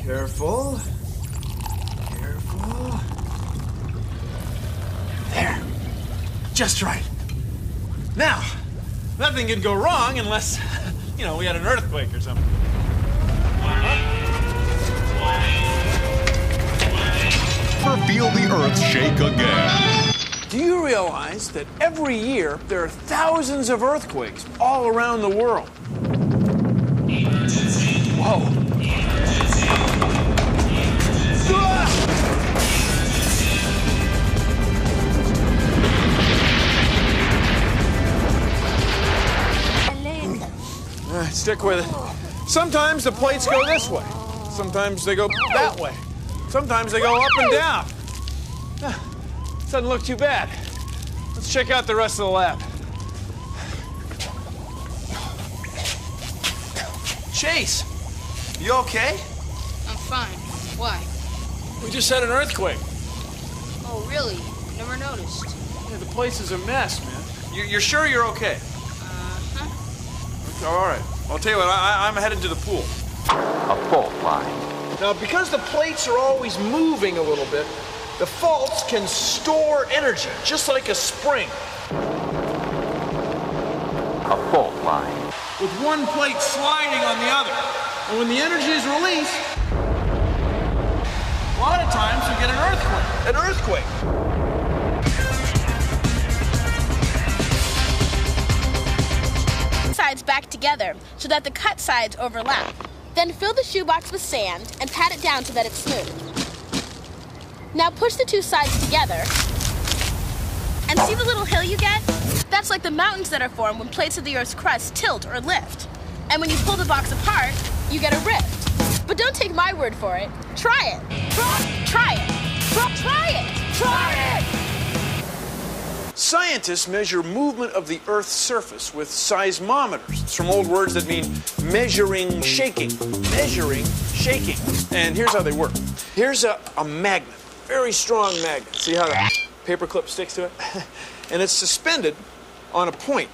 Careful. Careful. There. Just right. Now, nothing can go wrong unless, you know, we had an earthquake or something. Ever feel the earth shake again? Do you realize that every year there are thousands of earthquakes all around the world? Whoa. All right, stick with it. Sometimes the plates go this way. Sometimes they go that way. Sometimes they go up and down. Doesn't look too bad. Let's check out the rest of the lab. Chase, you okay? I'm fine. Why? We just had an earthquake. Oh, really? Never noticed. Yeah, the place is a mess, man. You're sure you're okay? Uh-huh. All right. I'll tell you what, I'm headed to the pool. A fault line. Now, because the plates are always moving a little bit, the faults can store energy, just like a spring. A fault line. With one plate sliding on the other. And when the energy is released, a lot of times you get an earthquake. An earthquake. Sides back together so that the cut sides overlap. Then fill the shoebox with sand and pat it down so that it's smooth. Now push the two sides together. And see the little hill you get? That's like the mountains that are formed when plates of the Earth's crust tilt or lift. And when you pull the box apart, you get a rift. But don't take my word for it. Try it. Try it. Try it. Try it. Scientists measure movement of the Earth's surface with seismometers. It's from old words that mean measuring shaking. Measuring shaking. And here's how they work. Here's a magnet, very strong magnet. See how the paper clip sticks to it? And it's suspended on a point,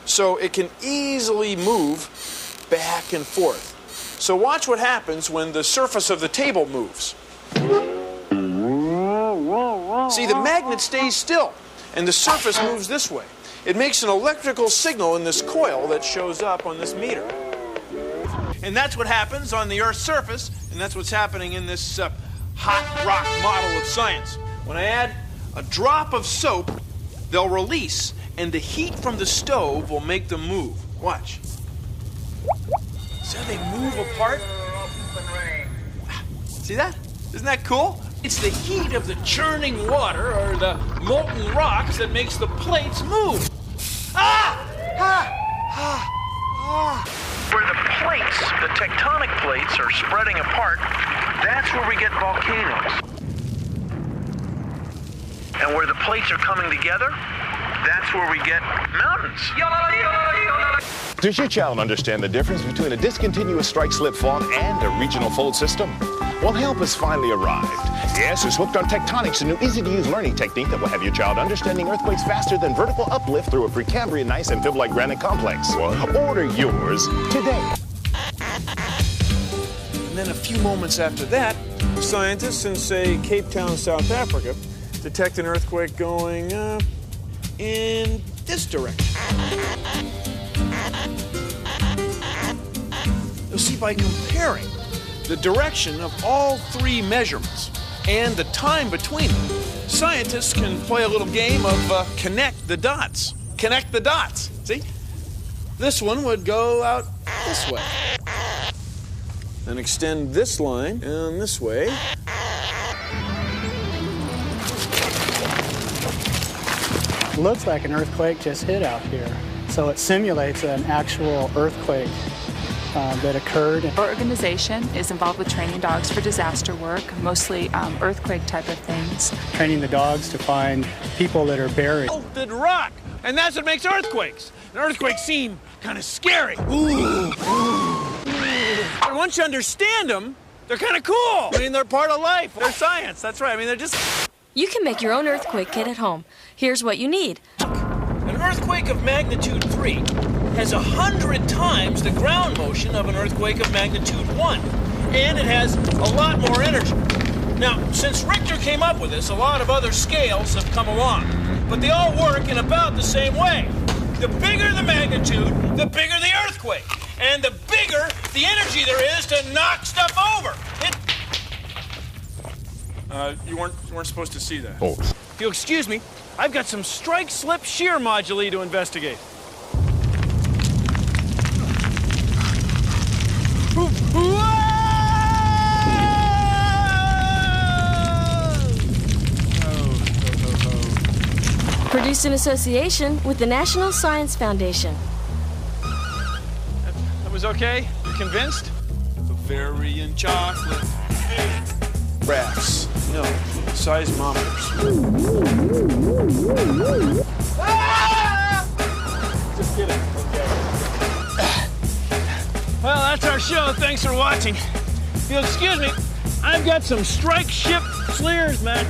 so it can easily move back and forth. So watch what happens when the surface of the table moves. See, the magnet stays still, and the surface moves this way. It makes an electrical signal in this coil that shows up on this meter. And that's what happens on the Earth's surface, and that's what's happening in this hot rock model of science. When I add a drop of soap, they'll release, and the heat from the stove will make them move. Watch. See how they move apart? See that? Isn't that cool? It's the heat of the churning water or the molten rocks that makes the plates move. Where the plates, the tectonic plates, are spreading apart, that's where we get volcanoes. And where the plates are coming together, that's where we get mountains. Does your child understand the difference between a discontinuous strike-slip fault and a regional fault system? Well, help has finally arrived. Yes, it's Hooked on Tectonics, a new easy-to-use learning technique that will have your child understanding earthquakes faster than vertical uplift through a Precambrian gneiss and Fiblite granite complex. Order yours today. And then a few moments after that, scientists in, say, Cape Town, South Africa, detect an earthquake going in this direction. You'll see by comparing the direction of all three measurements and the time between them, scientists can play a little game of connect the dots. Connect the dots. See? This one would go out this way. Then extend this line and this way. Looks like an earthquake just hit out here. So it simulates an actual earthquake that occurred. Our organization is involved with training dogs for disaster work, mostly earthquake type of things. Training the dogs to find people that are buried. Melted rock, and that's what makes earthquakes. And earthquakes seem kind of scary. Ooh. But once you understand them, they're kind of cool. I mean, they're part of life. They're science, that's right. I mean, they're just... You can make your own earthquake kit at home. Here's what you need. An earthquake of magnitude 3 has 100 times the ground motion of an earthquake of magnitude 1. and it has a lot more energy. Now, since Richter came up with this, a lot of other scales have come along, but they all work in about the same way. The bigger the magnitude, the bigger the earthquake, and the bigger the energy there is to knock stuff over. You weren't supposed to see that. Oh. If you'll excuse me, I've got some strike-slip shear moduli to investigate. Produced in association with the National Science Foundation. That was okay? You convinced? Bavarian chocolate. Rafts. No. Seismometers. Just kidding. Okay. Well, that's our show. Thanks for watching. If you'll excuse me, I've got some strike ship shears, man.